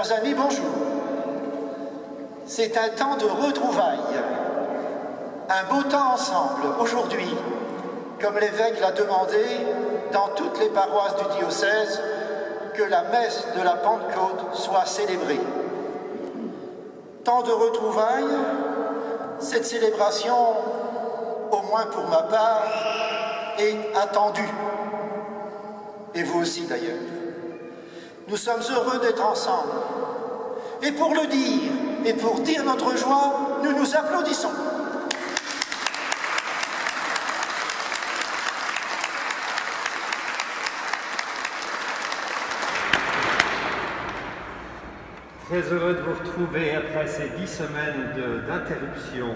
Chers amis, bonjour. C'est un temps de retrouvailles, un beau temps ensemble aujourd'hui, comme l'évêque l'a demandé dans toutes les paroisses du diocèse, que la messe de la Pentecôte soit célébrée. Temps de retrouvailles, cette célébration, au moins pour ma part, est attendue. Et vous aussi d'ailleurs. Nous sommes heureux d'être ensemble. Et pour le dire, et pour dire notre joie, nous nous applaudissons. Très heureux de vous retrouver après ces 10 semaines d'interruption.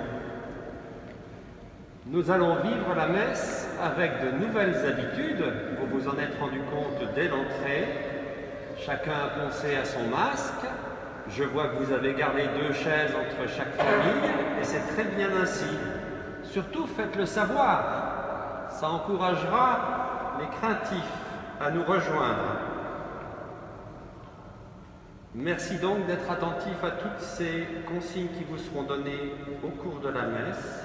Nous allons vivre la messe avec de nouvelles habitudes. Vous vous en êtes rendu compte dès l'entrée. Chacun a pensé à son masque. Je vois que vous avez gardé 2 chaises entre chaque famille, et c'est très bien ainsi. Surtout, faites-le savoir. Ça encouragera les craintifs à nous rejoindre. Merci donc d'être attentifs à toutes ces consignes qui vous seront données au cours de la messe.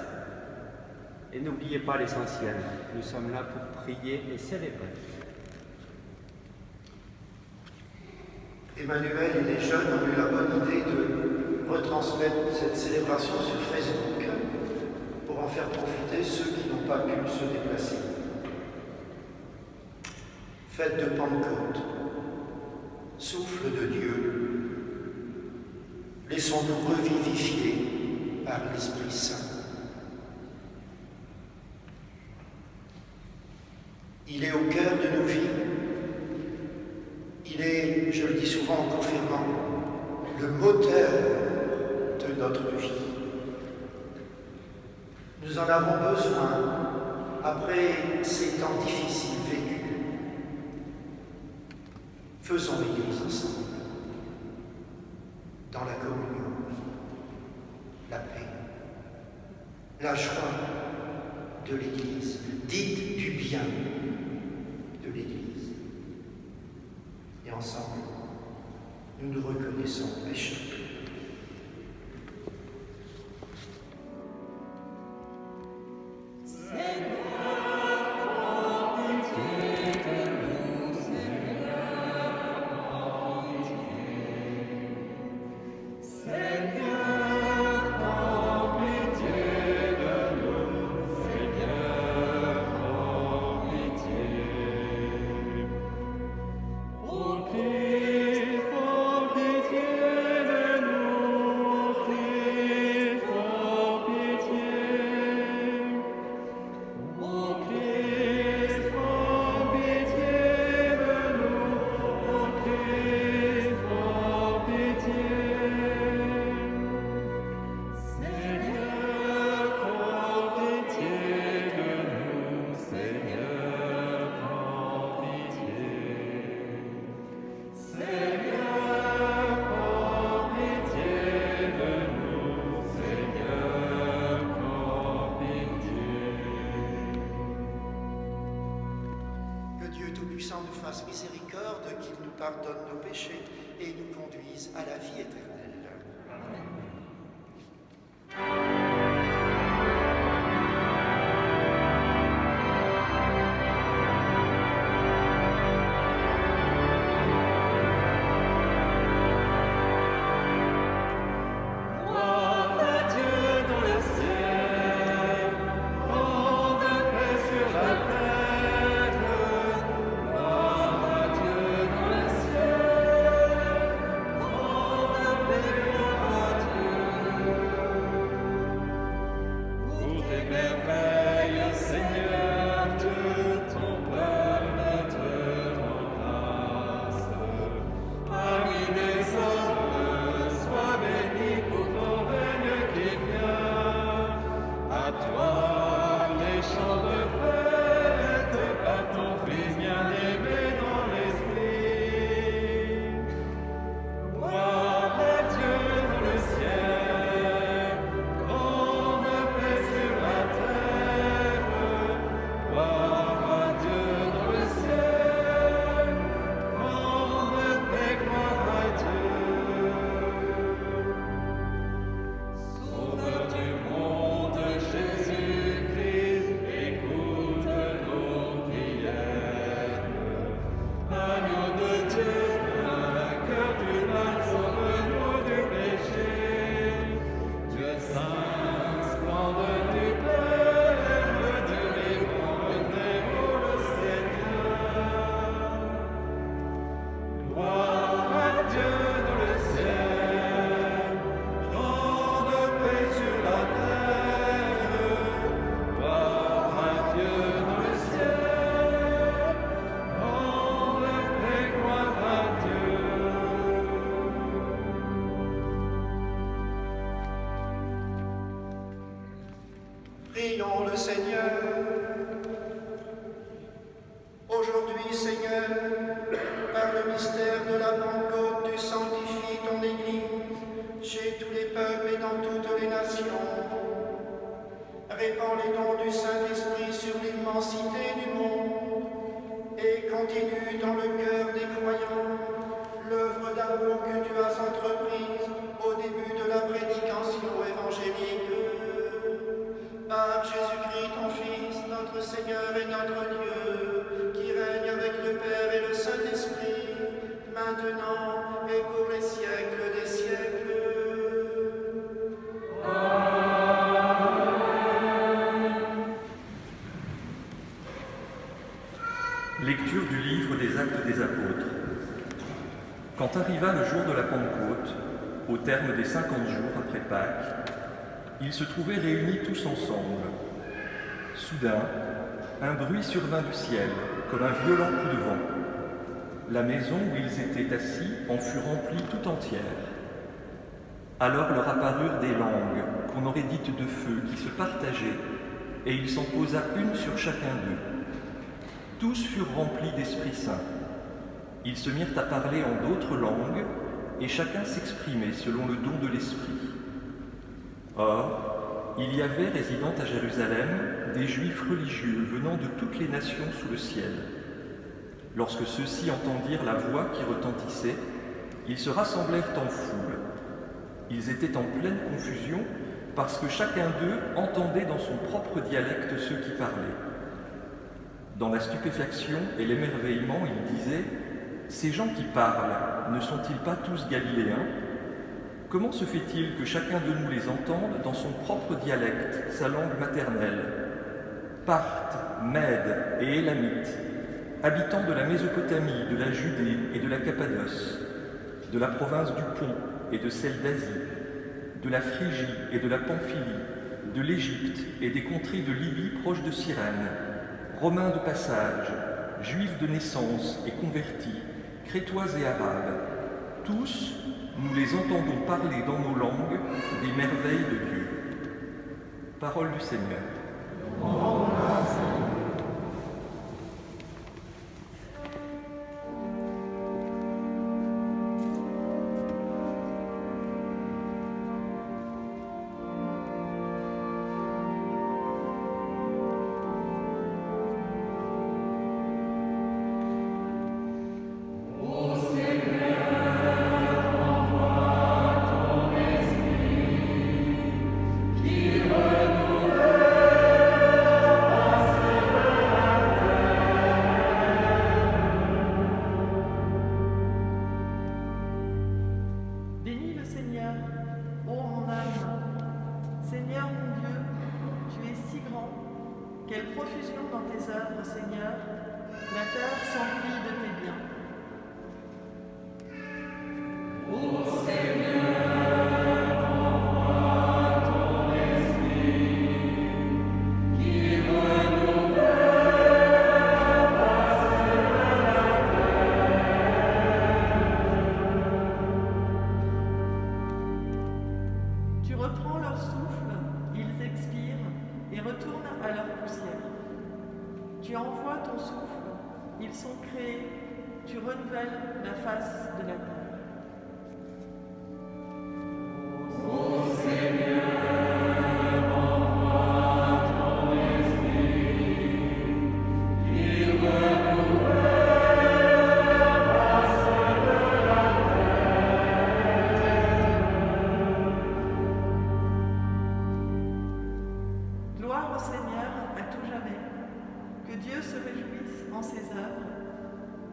Et n'oubliez pas l'essentiel, nous sommes là pour prier et célébrer. Emmanuel et les jeunes ont eu la bonne idée de retransmettre cette célébration sur Facebook pour en faire profiter ceux qui n'ont pas pu se déplacer. Fête de Pentecôte, souffle de Dieu, laissons-nous revivifier par l'Esprit Saint. Il est au cœur de nos vies. Il est, je le dis souvent en confirmant, le moteur de notre vie. Nous en avons besoin après ces temps difficiles vécus. Faisons l'Église ensemble, dans la communion, la paix, la joie de l'Église. Dites du bien de l'Église. Et ensemble, nous nous reconnaissons pécheurs. Tout-Puissant nous fasse miséricorde, qu'il nous pardonne nos péchés et nous conduise à la vie éternelle. Amen. Prions le Seigneur. Aujourd'hui, Seigneur, par le mystère de la Pentecôte, tu sanctifies ton Église chez tous les peuples et dans toutes les nations. Répands les dons du Saint-Esprit sur l'immensité du monde et continue dans le cœur des croyants l'œuvre d'amour que tu as entreprise au début de la prédication évangélique. Par Jésus-Christ, ton Fils, notre Seigneur et notre Dieu, qui règne avec le Père et le Saint-Esprit, maintenant et pour les siècles des siècles. Lecture du livre des Actes des Apôtres. Quand arriva le jour de la Pentecôte, au terme des 50 jours après Pâques, ils se trouvaient réunis tous ensemble. Soudain, un bruit survint du ciel, comme un violent coup de vent. La maison où ils étaient assis en fut remplie tout entière. Alors leur apparurent des langues, qu'on aurait dites de feu, qui se partageaient, et il s'en posa une sur chacun d'eux. Tous furent remplis d'Esprit Saint. Ils se mirent à parler en d'autres langues, et chacun s'exprimait selon le don de l'Esprit. Or, il y avait résidant à Jérusalem des Juifs religieux venant de toutes les nations sous le ciel. Lorsque ceux-ci entendirent la voix qui retentissait, ils se rassemblèrent en foule. Ils étaient en pleine confusion parce que chacun d'eux entendait dans son propre dialecte ceux qui parlaient. Dans la stupéfaction et l'émerveillement, ils disaient « Ces gens qui parlent, ne sont-ils pas tous galiléens ? Comment se fait-il que chacun de nous les entende dans son propre dialecte, sa langue maternelle ? Parthes, Mèdes et Élamites, habitants de la Mésopotamie, de la Judée et de la Cappadoce, de la province du Pont et de celle d'Asie, de la Phrygie et de la Pamphylie, de l'Égypte et des contrées de Libye proches de Cyrène, Romains de passage, Juifs de naissance et convertis, Crétois et Arabes, tous, nous les entendons parler dans nos langues des merveilles de Dieu. Parole du Seigneur. Bénis le Seigneur, ô mon âme. Seigneur mon Dieu, tu es si grand. Quelle profusion dans tes œuvres, Seigneur. La terre s'emplit de tes biens. Ô Seigneur, envoie ton esprit, qui renouvelle la face de la terre. Tu reprends leur souffle, ils expirent et retournent à leur poussière. Tu envoies ton souffle, ils sont créés, tu renouvelles la face de la terre. Ô Seigneur, envoie ton esprit, qui renouvelle la face de la terre. Gloire au Seigneur à tout jamais. Que Dieu se réjouisse en ses œuvres,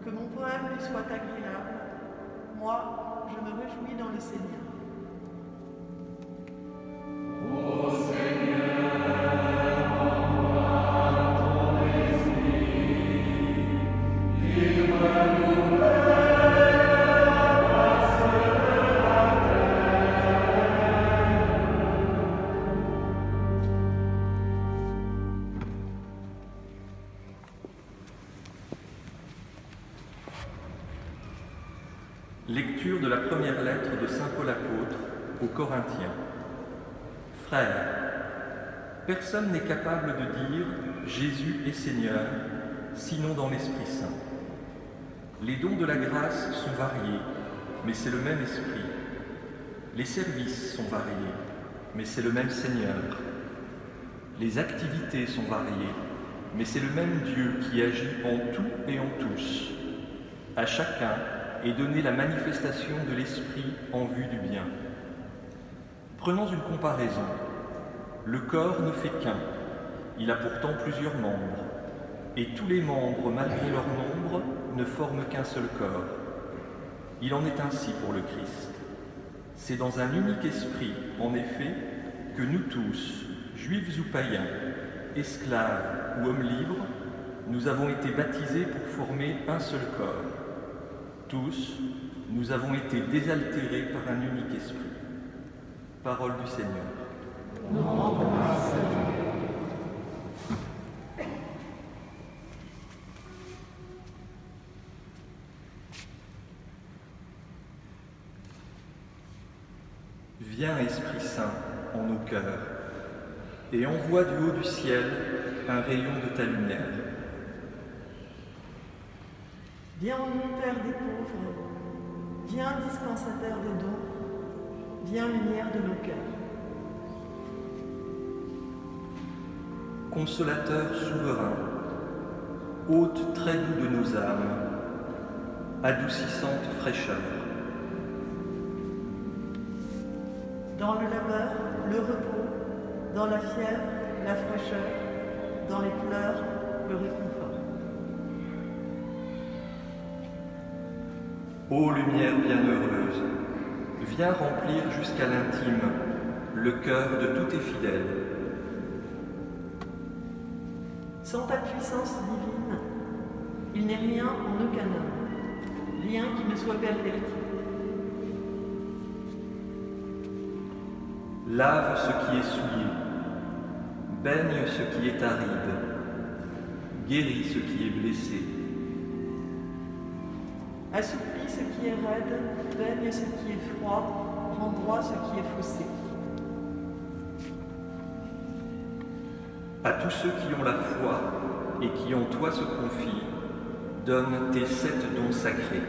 que mon poème lui soit agréable. Moi, je me réjouis dans le Seigneur. Ô Seigneur, envoie ton esprit, qui renouvelle la face de la terre. Lecture de la première lettre de saint Paul apôtre aux Corinthiens. Frères, personne n'est capable de dire « Jésus est Seigneur » sinon dans l'Esprit Saint. Les dons de la grâce sont variés, mais c'est le même Esprit. Les services sont variés, mais c'est le même Seigneur. Les activités sont variées, mais c'est le même Dieu qui agit en tout et en tous. À chacun est donnée la manifestation de l'Esprit en vue du bien. Prenons une comparaison. Le corps ne fait qu'un. Il a pourtant plusieurs membres. Et tous les membres, malgré leur nombre, ne forment qu'un seul corps. Il en est ainsi pour le Christ. C'est dans un unique esprit, en effet, que nous tous, juifs ou païens, esclaves ou hommes libres, nous avons été baptisés pour former un seul corps. Tous, nous avons été désaltérés par un unique esprit. Parole du Seigneur. Viens, Esprit Saint, en nos cœurs, et envoie du haut du ciel un rayon de ta lumière. Viens en nous, Père des pauvres, viens dispensateur des dons, viens lumière de nos cœurs. Consolateur souverain, hôte très doux de nos âmes, adoucissante fraîcheur, dans le labeur, le repos, dans la fièvre, la fraîcheur, dans les pleurs, le réconfort. Ô lumière bienheureuse, viens remplir jusqu'à l'intime le cœur de tous tes fidèles. Sans ta puissance divine, il n'est rien en aucun homme, rien qui ne soit perverti. Lave ce qui est souillé, baigne ce qui est aride, guéris ce qui est blessé. Assouplis ce qui est raide, baigne ce qui est froid, rends droit ce qui est faussé. À tous ceux qui ont la foi et qui en toi se confient, donne tes 7 dons sacrés.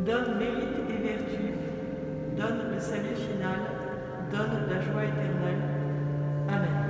Donne mérite et vertu, donne le salut final, donne la joie éternelle. Amen.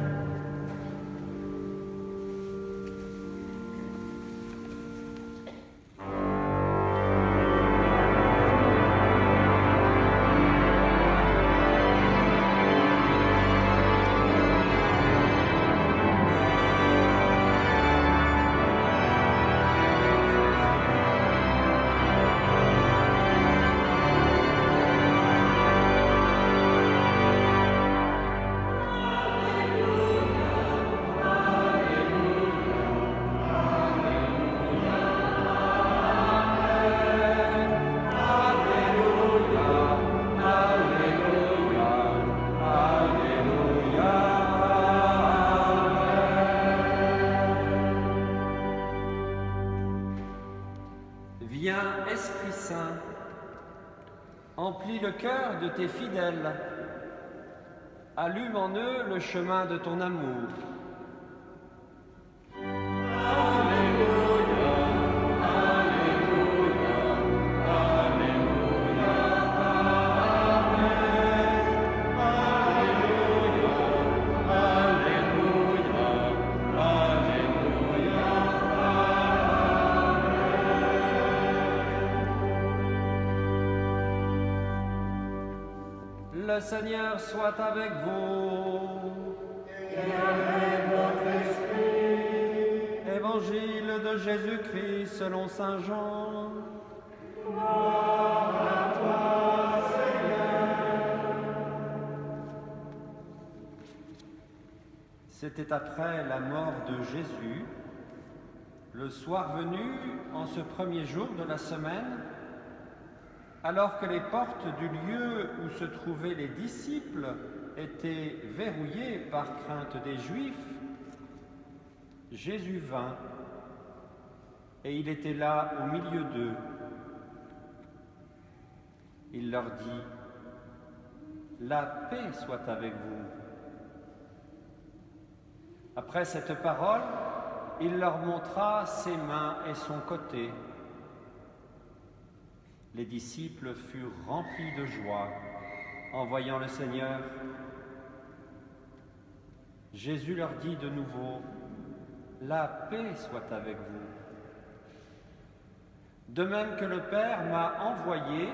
Viens, Esprit Saint, emplis le cœur de tes fidèles, allume en eux le chemin de ton amour. Le Seigneur soit avec vous. Et avec votre esprit. Évangile de Jésus-Christ selon saint Jean. Gloire à toi, Seigneur. C'était après la mort de Jésus, le soir venu, en ce premier jour de la semaine, alors que les portes du lieu où se trouvaient les disciples étaient verrouillées par crainte des Juifs, Jésus vint et il était là au milieu d'eux. Il leur dit : « La paix soit avec vous. » Après cette parole, il leur montra ses mains et son côté. Les disciples furent remplis de joie en voyant le Seigneur. Jésus leur dit de nouveau : « La paix soit avec vous. De même que le Père m'a envoyé,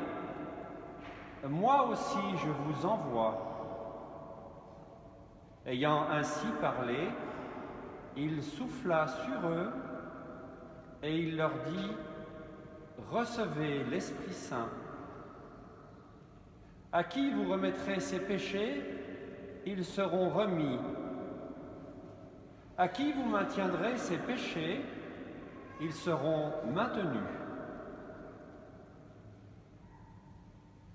moi aussi je vous envoie. » Ayant ainsi parlé, il souffla sur eux et il leur dit : « Recevez l'Esprit Saint. À qui vous remettrez ses péchés, ils seront remis. À qui vous maintiendrez ses péchés, ils seront maintenus. »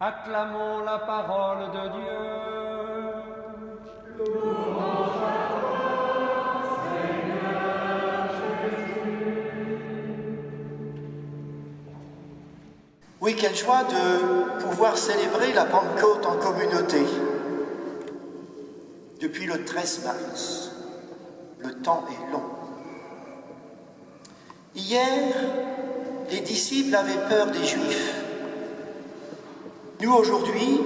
Acclamons la parole de Dieu. Louange à toi, Seigneur Jésus. Oui, quelle joie de pouvoir célébrer la Pentecôte en communauté. Depuis le 13 mars, le temps est long. Hier, les disciples avaient peur des Juifs. Nous, aujourd'hui,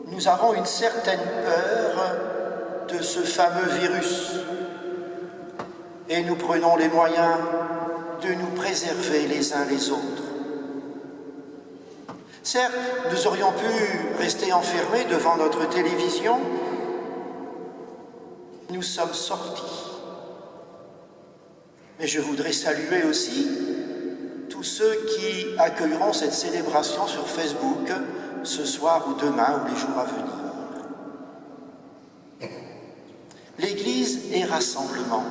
nous avons une certaine peur de ce fameux virus et nous prenons les moyens de nous préserver les uns les autres. Certes, nous aurions pu rester enfermés devant notre télévision. Nous sommes sortis. Mais je voudrais saluer aussi tous ceux qui accueilleront cette célébration sur Facebook ce soir ou demain ou les jours à venir. L'Église est rassemblement.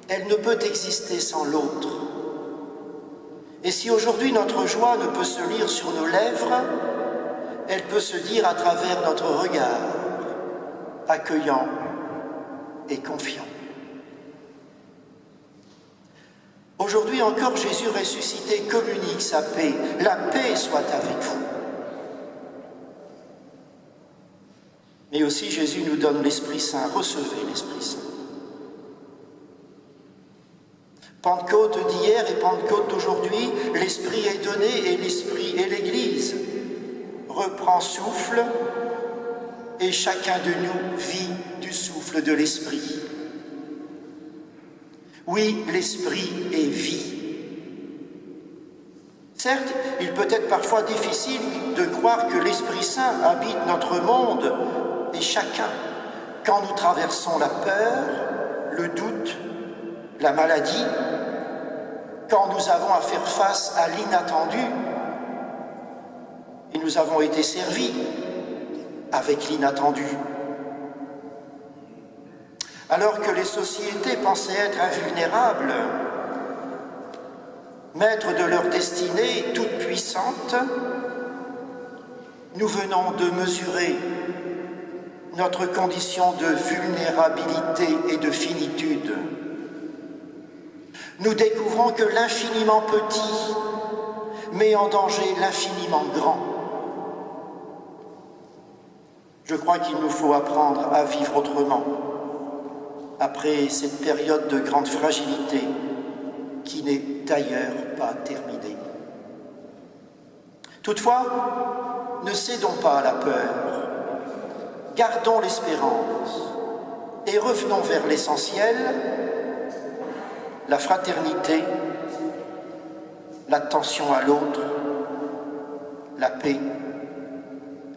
Elle ne peut exister sans l'autre. Et si aujourd'hui notre joie ne peut se lire sur nos lèvres, elle peut se dire à travers notre regard, accueillant et confiant. Aujourd'hui encore, Jésus ressuscité communique sa paix. La paix soit avec vous. Mais aussi Jésus nous donne l'Esprit Saint. Recevez l'Esprit Saint. Pentecôte d'hier et Pentecôte d'aujourd'hui, l'Esprit est donné et l'Esprit et l'Église reprend souffle et chacun de nous vit du souffle de l'Esprit. Oui, l'Esprit est vie. Certes, il peut être parfois difficile de croire que l'Esprit Saint habite notre monde et chacun, quand nous traversons la peur, le doute, la maladie, quand nous avons à faire face à l'inattendu, et nous avons été servis avec l'inattendu. Alors que les sociétés pensaient être invulnérables, maîtres de leur destinée toute puissante, nous venons de mesurer notre condition de vulnérabilité et de finitude. Nous découvrons que l'infiniment petit met en danger l'infiniment grand. Je crois qu'il nous faut apprendre à vivre autrement, après cette période de grande fragilité qui n'est d'ailleurs pas terminée. Toutefois, ne cédons pas à la peur, gardons l'espérance et revenons vers l'essentiel, la fraternité, l'attention à l'autre, la paix,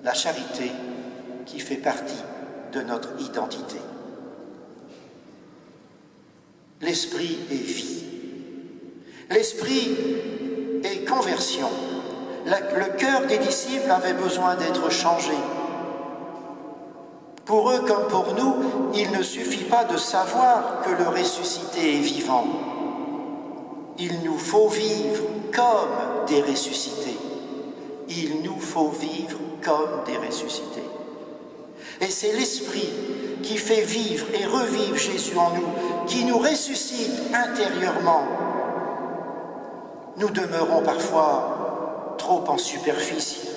la charité qui fait partie de notre identité. L'esprit est vie. L'esprit est conversion. Le cœur des disciples avait besoin d'être changé. Pour eux comme pour nous, il ne suffit pas de savoir que le ressuscité est vivant. Il nous faut vivre comme des ressuscités. Il nous faut vivre comme des ressuscités. Et c'est l'Esprit qui fait vivre et revivre Jésus en nous, qui nous ressuscite intérieurement. Nous demeurons parfois trop en superficie.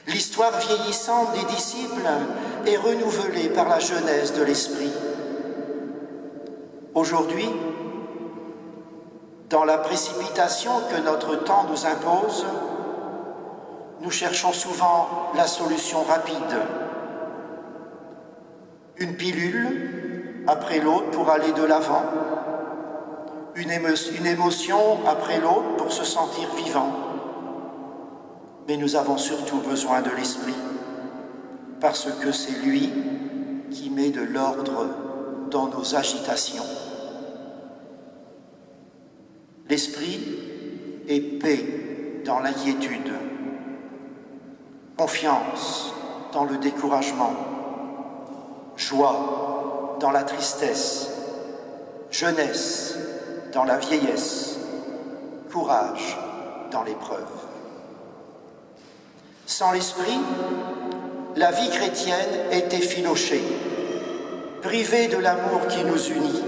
L'histoire vieillissante des disciples est renouvelée par la jeunesse de l'Esprit. Aujourd'hui, dans la précipitation que notre temps nous impose, nous cherchons souvent la solution rapide. Une pilule après l'autre pour aller de l'avant, une émotion après l'autre pour se sentir vivant. Mais nous avons surtout besoin de l'Esprit, parce que c'est lui qui met de l'ordre dans nos agitations. L'Esprit est paix dans l'inquiétude, confiance dans le découragement, joie dans la tristesse, jeunesse dans la vieillesse, courage dans l'épreuve. Sans l'Esprit, la vie chrétienne est effilochée, privée de l'amour qui nous unit.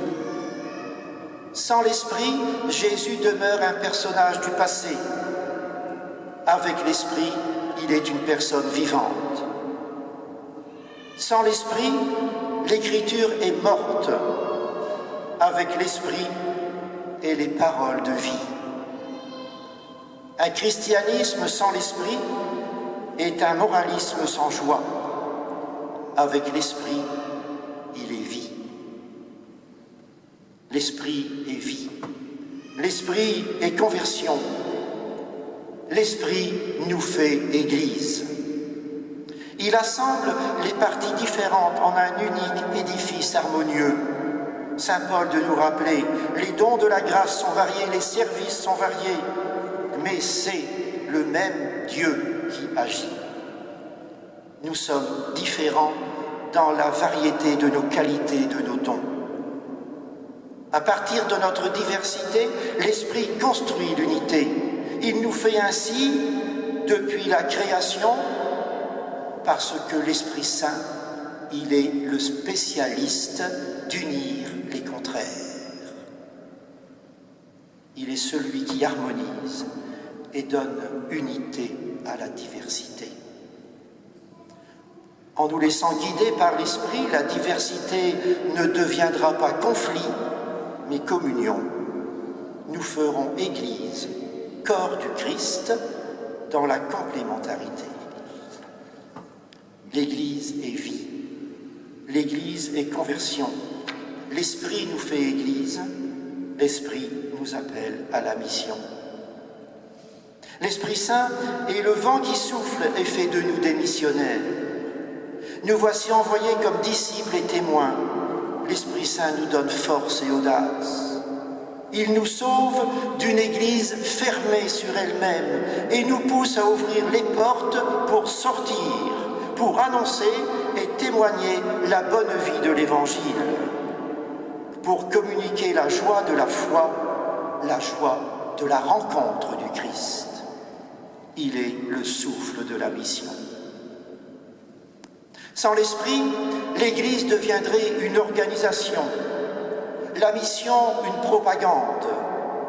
Sans l'Esprit, Jésus demeure un personnage du passé. Avec l'Esprit, il est une personne vivante. Sans l'Esprit, l'Écriture est morte. Avec l'Esprit, elle est parole de vie. Un christianisme sans l'Esprit est un moralisme sans joie. Avec l'Esprit, il est vie. L'Esprit est vie. L'Esprit est conversion. l'Esprit nous fait Église. Il assemble les parties différentes en un unique édifice harmonieux. Saint Paul de nous rappeler, les dons de la grâce sont variés, les services sont variés, mais c'est le même Dieu qui agit. Nous sommes différents dans la variété de nos qualités, de nos dons. À partir de notre diversité, l'Esprit construit l'unité. Il nous fait ainsi, depuis la création, parce que l'Esprit Saint, il est le spécialiste d'unir les contraires. Il est celui qui harmonise et donne unité à la diversité. En nous laissant guider par l'Esprit, la diversité ne deviendra pas conflit, mais communion. Nous ferons Église, corps du Christ, dans la complémentarité. L'Église est vie, l'Église est conversion. L'Esprit nous fait Église, l'Esprit nous appelle à la mission. L'Esprit Saint est le vent qui souffle et fait de nous des missionnaires. Nous voici envoyés comme disciples et témoins. L'Esprit Saint nous donne force et audace. Il nous sauve d'une Église fermée sur elle-même et nous pousse à ouvrir les portes pour sortir, pour annoncer et témoigner la bonne vie de l'Évangile, pour communiquer la joie de la foi, la joie de la rencontre du Christ. Il est le souffle de la mission. Sans l'Esprit, l'Église deviendrait une organisation, la mission une propagande,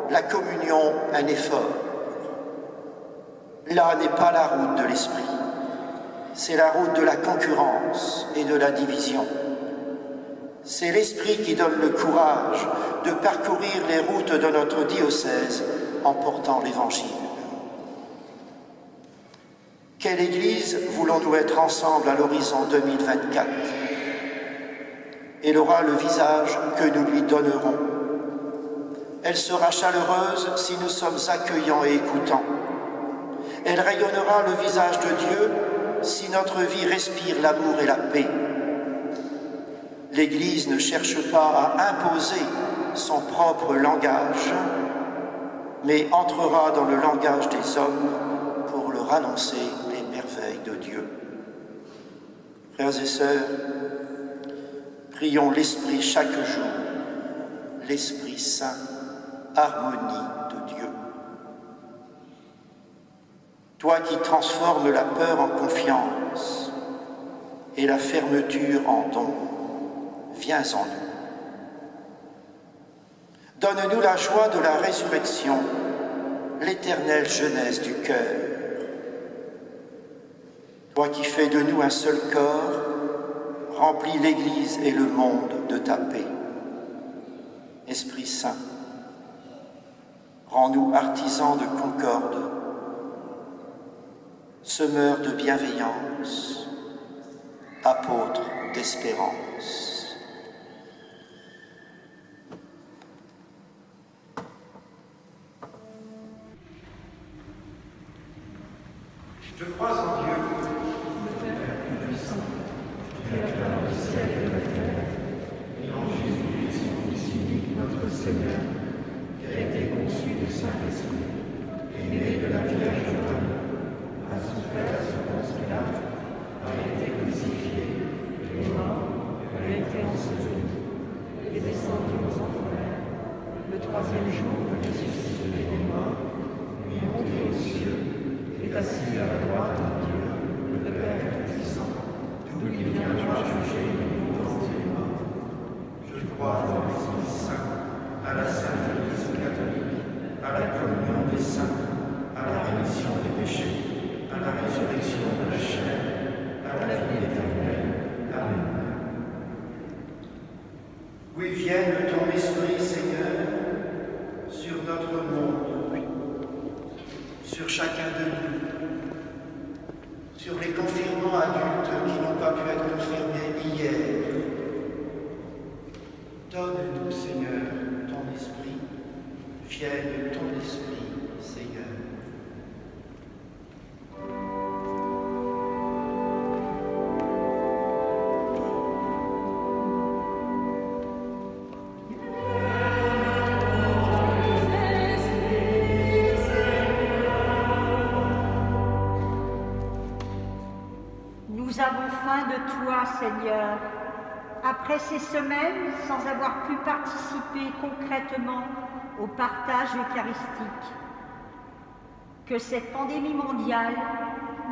la communion un effort. Là n'est pas la route de l'Esprit, c'est la route de la concurrence et de la division. C'est l'Esprit qui donne le courage de parcourir les routes de notre diocèse en portant l'Évangile. Quelle Église voulons-nous être ensemble à l'horizon 2024? Elle aura le visage que nous lui donnerons. Elle sera chaleureuse si nous sommes accueillants et écoutants. Elle rayonnera le visage de Dieu si notre vie respire l'amour et la paix. L'Église ne cherche pas à imposer son propre langage, mais entrera dans le langage des hommes pour leur annoncer les merveilles de Dieu. Frères et sœurs, prions l'Esprit chaque jour, l'Esprit Saint, harmonie de Dieu. Toi qui transformes la peur en confiance et la fermeture en don, viens en nous. Donne-nous la joie de la résurrection, l'éternelle jeunesse du cœur. Toi qui fais de nous un seul corps, remplis l'Église et le monde de ta paix. Esprit Saint, rends-nous artisans de concorde, semeurs de bienveillance, apôtres d'espérance. Je crois en Dieu, le Père tout-puissant, Créateur du ciel et de la terre, et en Jésus, son Fils unique, notre Seigneur, qui a été conçu du Saint-Esprit, est né de la Vierge Marie, a souffert sous Ponce Pilate, a été crucifié, est mort, a été enseveli, est descendu aux enfers, le troisième jour est ressuscité des morts, est monté aux cieux, est assis à la droite de Dieu, le Père Tout-Puissant, d'où il viendra juger les vivants et les morts. Je crois dans l'Esprit Saint, à la Sainte Église catholique, à la communion des saints, à la rémission des péchés, à la résurrection de la chair, à la vie éternelle. Amen. oui, vienne ton Esprit, Seigneur, sur notre monde, sur chacun de nous, sur les confirmants adultes qui n'ont pas pu être confirmés hier. Donne-nous, Seigneur, ton Esprit. Vienne ton Esprit, Seigneur. besoin de toi, Seigneur. Après ces semaines, sans avoir pu participer concrètement au partage eucharistique, que cette pandémie mondiale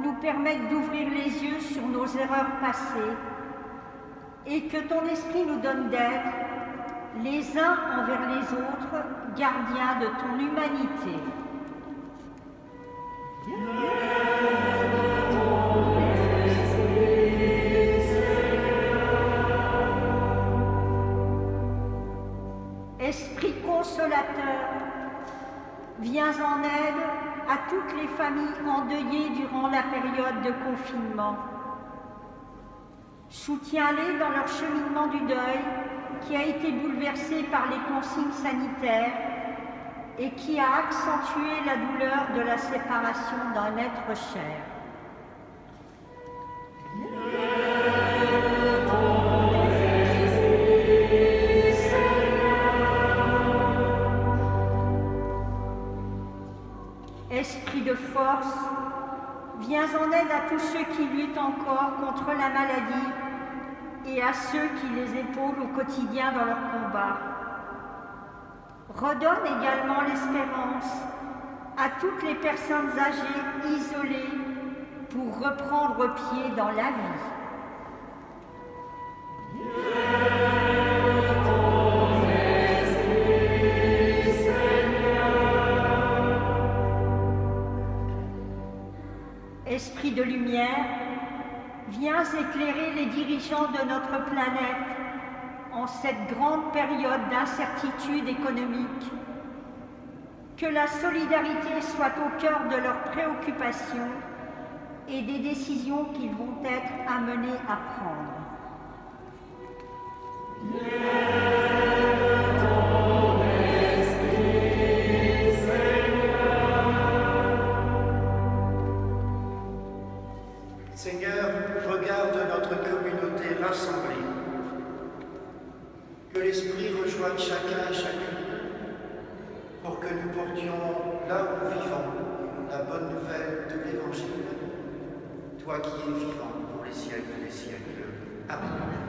nous permette d'ouvrir les yeux sur nos erreurs passées et que ton esprit nous donne d'être, les uns envers les autres, gardiens de ton humanité. Esprit consolateur, viens en aide à toutes les familles endeuillées durant la période de confinement. Soutiens-les dans leur cheminement du deuil qui a été bouleversé par les consignes sanitaires et qui a accentué la douleur de la séparation d'un être cher. Esprit de force, viens en aide à tous ceux qui luttent encore contre la maladie et à ceux qui les épaulent au quotidien dans leur combat. Redonne également l'espérance à toutes les personnes âgées isolées pour reprendre pied dans la vie. Esprit de lumière, viens éclairer les dirigeants de notre planète en cette grande période d'incertitude économique. Que la solidarité soit au cœur de leurs préoccupations et des décisions qu'ils vont être amenés à prendre. Seigneur, regarde notre communauté rassemblée. Que l'Esprit rejoigne chacun et chacune pour que nous portions là où nous vivons la bonne nouvelle de l'Évangile. Toi qui es vivant pour les siècles des siècles. Amen.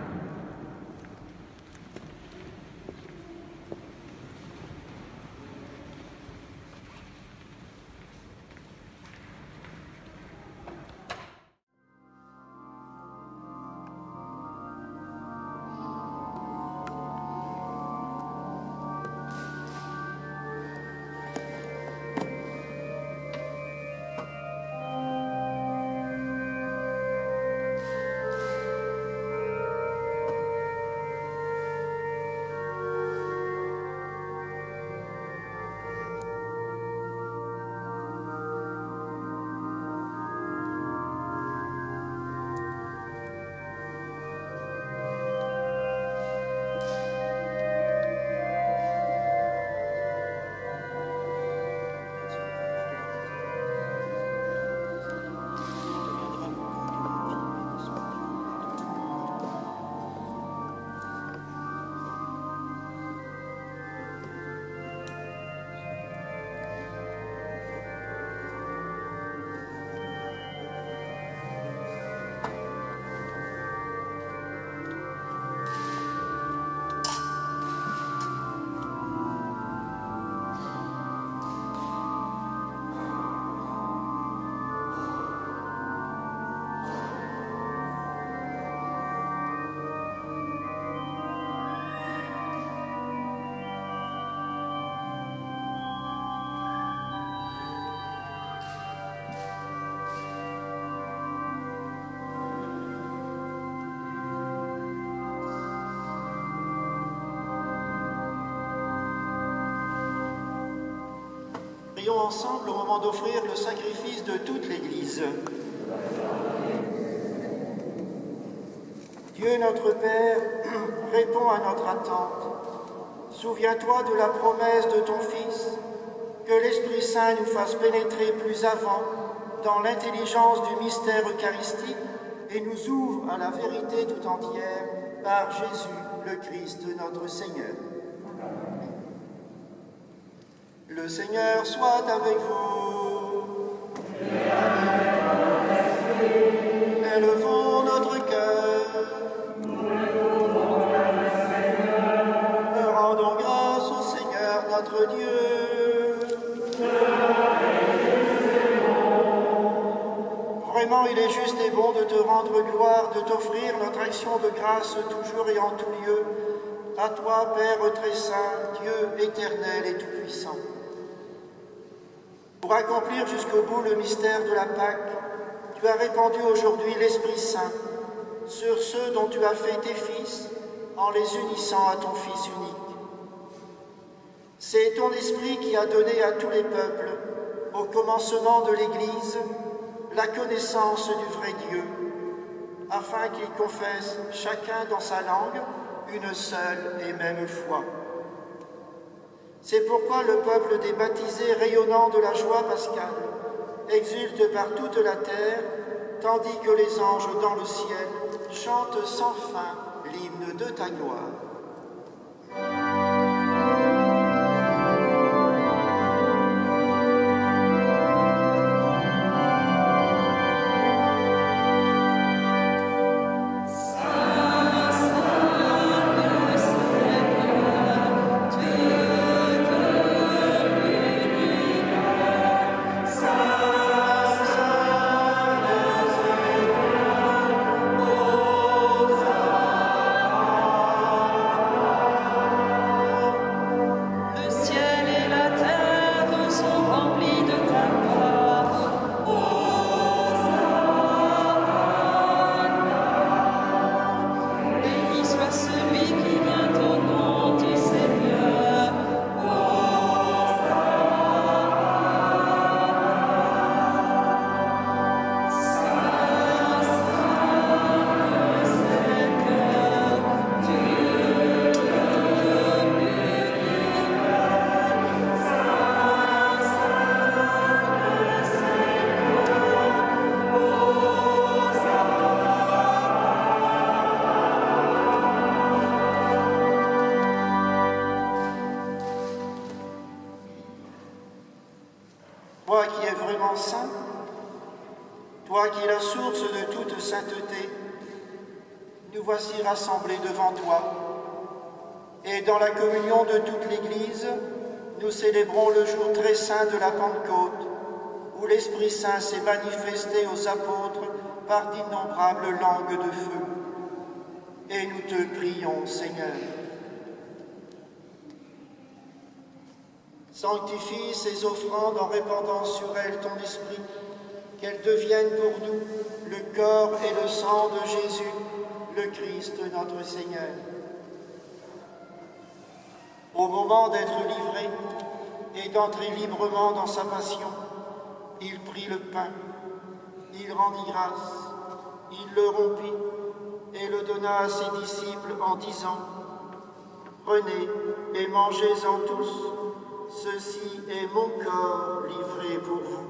Prions ensemble au moment d'offrir le sacrifice de toute l'Église. Dieu notre Père, réponds à notre attente. Souviens-toi de la promesse de ton Fils, que l'Esprit Saint nous fasse pénétrer plus avant dans l'intelligence du mystère eucharistique et nous ouvre à la vérité tout entière par Jésus, le Christ, notre Seigneur. Le Seigneur soit avec vous. Élevons notre cœur. il est juste et bon de te rendre gloire, de t'offrir notre action de grâce toujours et en tout lieu, à toi, Père très saint, Dieu éternel et tout-puissant. Pour accomplir jusqu'au bout le mystère de la Pâque, tu as répandu aujourd'hui l'Esprit Saint sur ceux dont tu as fait tes fils, en les unissant à ton Fils unique. C'est ton Esprit qui a donné à tous les peuples, au commencement de l'Église, la connaissance du vrai Dieu, afin qu'ils confessent chacun dans sa langue une seule et même foi. C'est pourquoi le peuple des baptisés, rayonnant de la joie pascale, exulte par toute la terre, tandis que les anges dans le ciel chantent sans fin l'hymne de ta gloire. Toi qui es vraiment saint, toi qui es la source de toute sainteté, nous voici rassemblés devant toi. Et dans la communion de toute l'Église, nous célébrons le jour très saint de la Pentecôte, où l'Esprit Saint s'est manifesté aux apôtres par d'innombrables langues de feu. Et nous te prions, Seigneur. Sanctifie ces offrandes en répandant sur elles ton esprit, qu'elles deviennent pour nous le corps et le sang de Jésus, le Christ notre Seigneur. Au moment d'être livré et d'entrer librement dans sa passion, il prit le pain, il rendit grâce, il le rompit et le donna à ses disciples en disant : « Prenez et mangez-en tous. Ceci est mon corps livré pour vous. »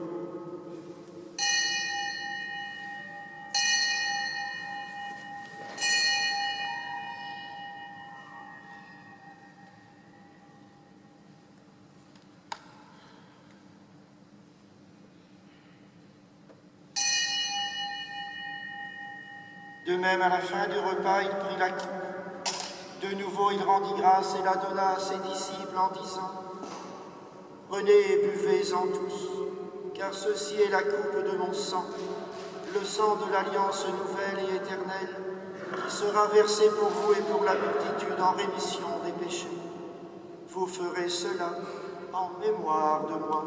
De même, à la fin du repas, il prit la coupe. De nouveau, il rendit grâce et la donna à ses disciples en disant : « Prenez et buvez-en tous, car ceci est la coupe de mon sang, le sang de l'alliance nouvelle et éternelle, qui sera versé pour vous et pour la multitude en rémission des péchés. Vous ferez cela en mémoire de moi. »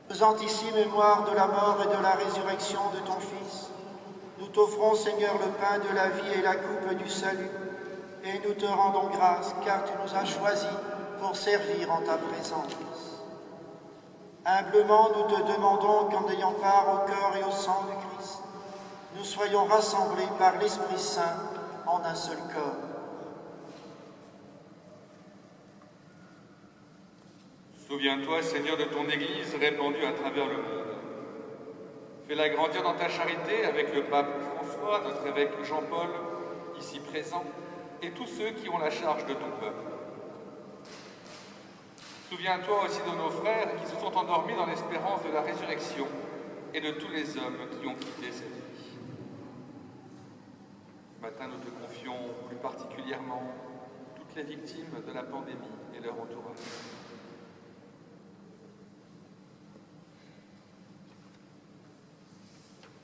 Faisant ici mémoire de la mort et de la résurrection de ton Fils, nous t'offrons, Seigneur, le pain de la vie et la coupe du salut, et nous te rendons grâce, car tu nous as choisis pour servir en ta présence. Humblement, nous te demandons qu'en ayant part au corps et au sang du Christ, nous soyons rassemblés par l'Esprit Saint en un seul corps. Souviens-toi, Seigneur, de ton Église répandue à travers le monde. Fais-la grandir dans ta charité avec le pape François, notre évêque Jean-Paul, ici présent, et tous ceux qui ont la charge de ton peuple. Souviens-toi aussi de nos frères qui se sont endormis dans l'espérance de la résurrection et de tous les hommes qui ont quitté cette vie. Ce matin, nous te confions plus particulièrement toutes les victimes de la pandémie et leur entourage.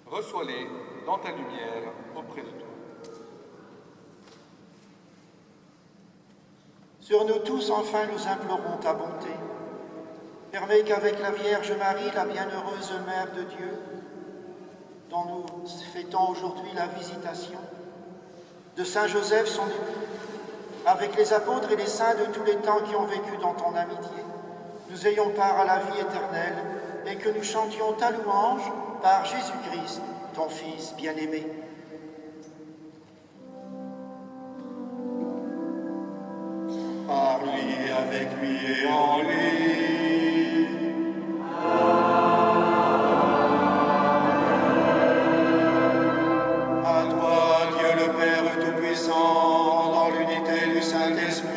Reçois-les dans ta lumière auprès de toi. Sur nous tous, enfin, nous implorons ta bonté. Permets qu'avec la Vierge Marie, la bienheureuse Mère de Dieu, dont nous fêtons aujourd'hui la visitation, de Saint Joseph, son époux, avec les apôtres et les saints de tous les temps qui ont vécu dans ton amitié, nous ayons part à la vie éternelle et que nous chantions ta louange par Jésus-Christ, ton Fils bien-aimé. Par lui, avec lui et en lui. À toi, Dieu le Père Tout-Puissant, dans l'unité du Saint-Esprit.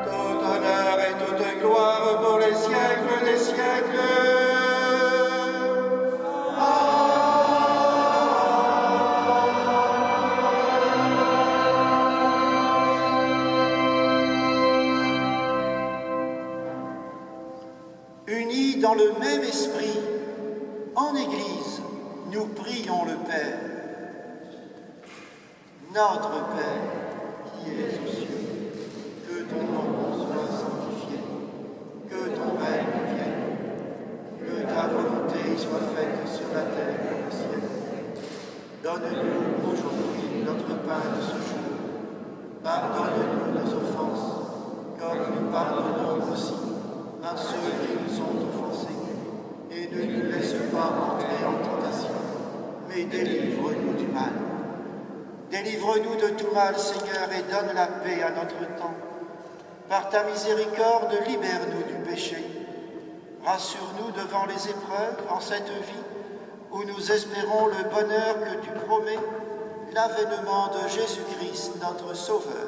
Tout honneur et toute gloire pour les siècles des siècles. Unis dans le même esprit, en Église, nous prions le Père. Notre Père, qui es aux cieux, que ton nom soit sanctifié, que ton règne vienne, que ta volonté soit faite sur la terre comme au ciel. Donne-nous aujourd'hui notre pain de ce jour. Pardonne-nous nos offenses, comme nous pardonnons aussi à ceux qui nous ont offensés. Et ne nous laisse pas entrer en tentation, mais délivre-nous du mal. Délivre-nous de tout mal, Seigneur, et donne la paix à notre temps. Par ta miséricorde, libère-nous du péché. Rassure-nous devant les épreuves en cette vie où nous espérons le bonheur que tu promets, l'avènement de Jésus-Christ, notre Sauveur.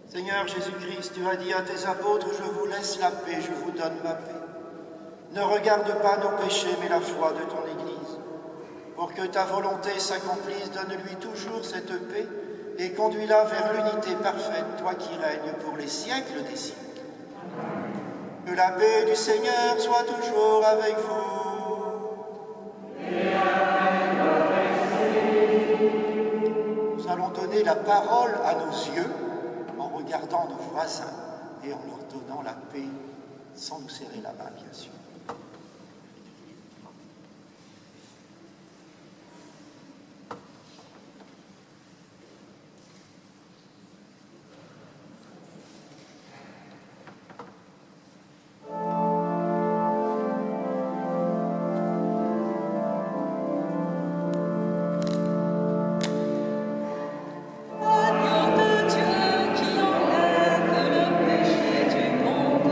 Seigneur Jésus-Christ, tu as dit à tes apôtres, je vous laisse la paix, je vous donne ma paix. Ne regarde pas nos péchés, mais la foi de ton Église. Pour que ta volonté s'accomplisse, donne-lui toujours cette paix et conduis-la vers l'unité parfaite, toi qui règnes pour les siècles des siècles. Que la paix du Seigneur soit toujours avec vous. Nous allons donner la parole à nos yeux en regardant nos voisins et en leur donnant la paix, sans nous serrer la main, bien sûr. Dieu qui enlève le péché du monde,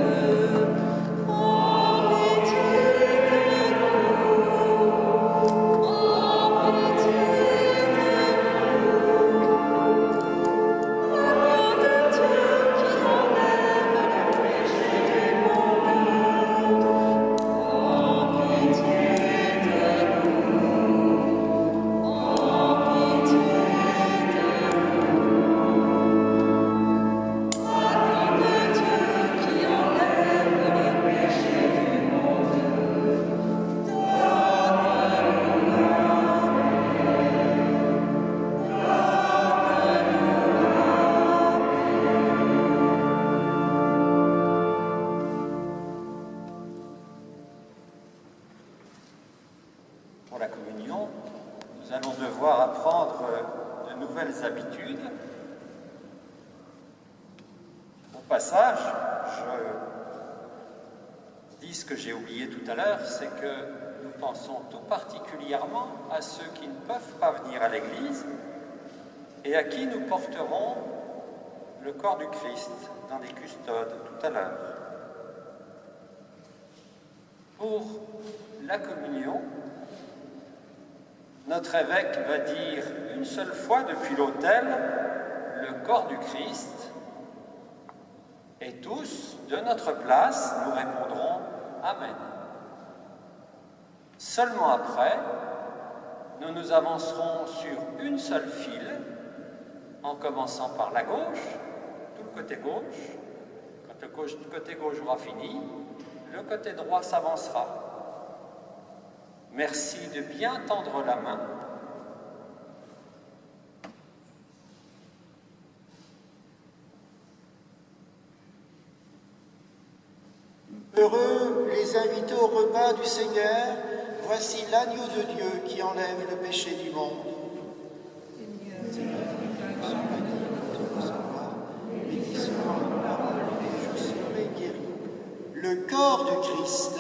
habitudes. Au passage, je dis ce que j'ai oublié tout à l'heure, c'est que nous pensons tout particulièrement à ceux qui ne peuvent pas venir à l'Église et à qui nous porterons le corps du Christ dans les custodes tout à l'heure. Pour la communion, notre évêque va dire une seule fois depuis l'autel le corps du Christ, et tous, de notre place, nous répondrons Amen. Seulement après, nous nous avancerons sur une seule file, en commençant par la gauche, tout le côté gauche. Quand le côté gauche aura fini, le côté droit s'avancera. Merci de bien tendre la main. Heureux les invités au repas du Seigneur, voici l'agneau de Dieu qui enlève le péché du monde. Seigneur, béni soit la parole et je serai guéri. Le corps du Christ.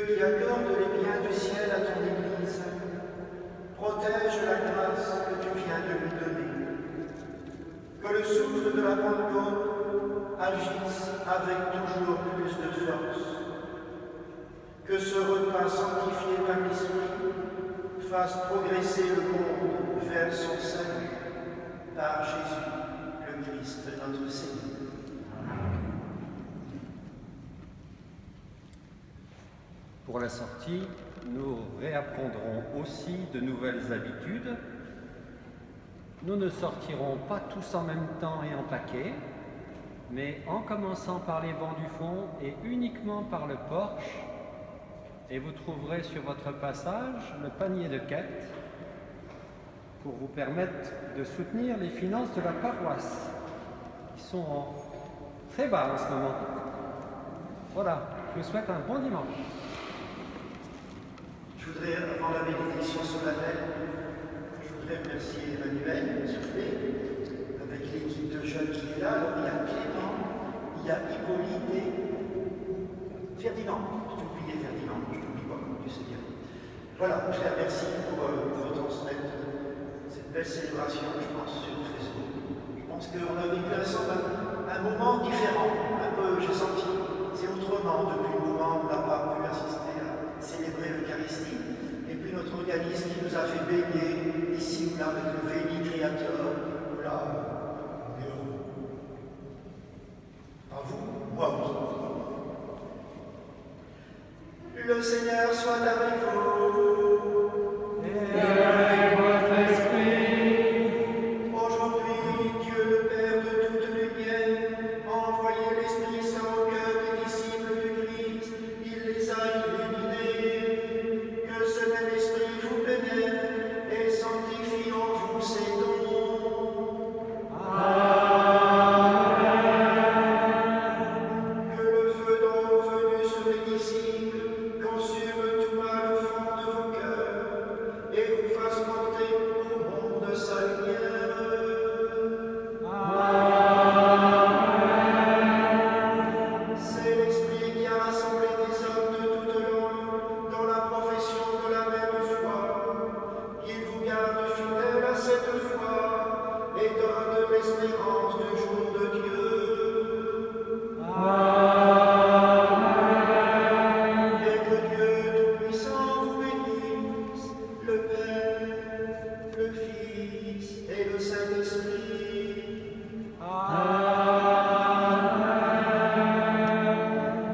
qui accorde les biens du ciel à ton Église, protège la grâce que tu viens de lui donner. Que le souffle de la Pentecôte agisse avec toujours plus de force. Que ce repas sanctifié par l'Esprit fasse progresser le monde vers son salut par Jésus, le Christ, notre Seigneur. Pour la sortie, nous réapprendrons aussi de nouvelles habitudes. Nous ne sortirons pas tous en même temps et en paquet, mais en commençant par les vents du fond et uniquement par le porche. Et vous trouverez sur votre passage le panier de quête pour vous permettre de soutenir les finances de la paroisse, qui sont très bas en ce moment. Voilà, je vous souhaite un bon dimanche. Je voudrais, avant la bénédiction solennelle, je voudrais remercier Emmanuel Soufflé, avec l'équipe de jeunes qui est là. Alors, il y a Clément, il y a Hippolyte et Ferdinand. Je t'ai oublié Ferdinand, je t'oublie pas, tu sais bien. Voilà, je les remercie pour retransmettre cette belle célébration, je pense, sur Facebook. Je pense qu'on a vécu ensemble un moment différent, un peu, j'ai senti, c'est autrement depuis le moment où on n'a pas pu assister à célébrer l'Eucharistie. Et puis notre organisme qui nous a fait baigner ici ou là avec le Veni Creator, là, on est heureux. Pas vous, moi oui. Le Seigneur soit avec vous. Et avec votre esprit. Aujourd'hui, Dieu le Père de toute lumière, a envoyé l'Esprit Saint au cœur des disciples du Christ. Il les a illuminés. Que ce même Esprit vous pénètre et sanctifie en vous ses dons. Que le feu d'en haut venu sur les disciples consume tout mal au fond de vos cœurs et vous fasse porter au monde sa lumière. C'est l'Esprit qui a rassemblé des hommes de toute langue dans la profession de la même foi. Qu'il vous garde fidèles à cette foi et donne l'espérance du jour de Dieu. Et que Dieu Tout-Puissant vous bénisse, le Père, le Fils et le Saint-Esprit.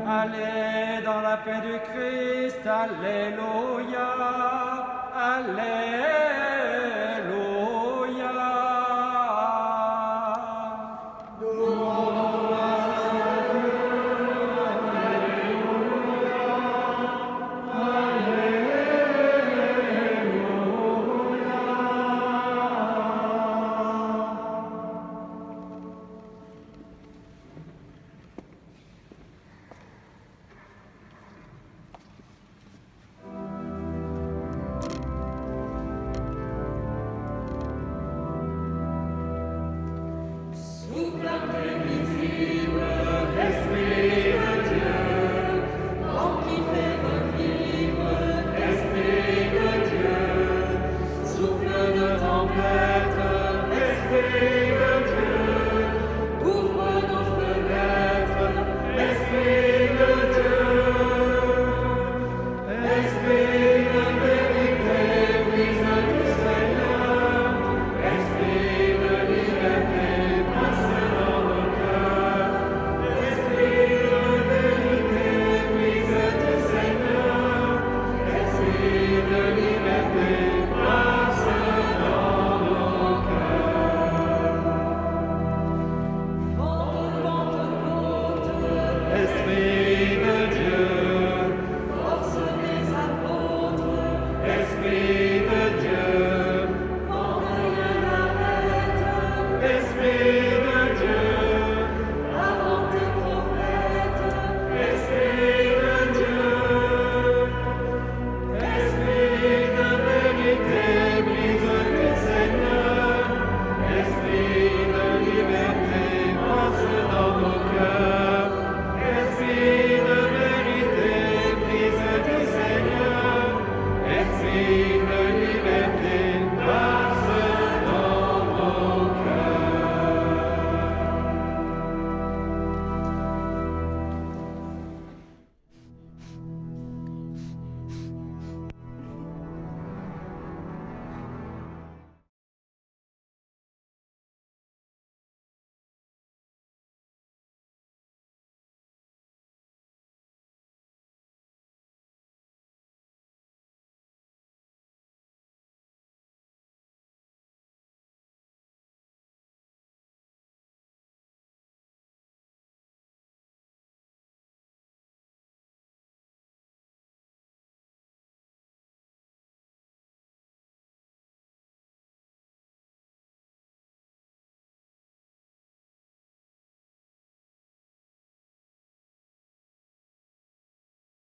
Allez dans la paix du Christ, alléluia, alléluia. Nous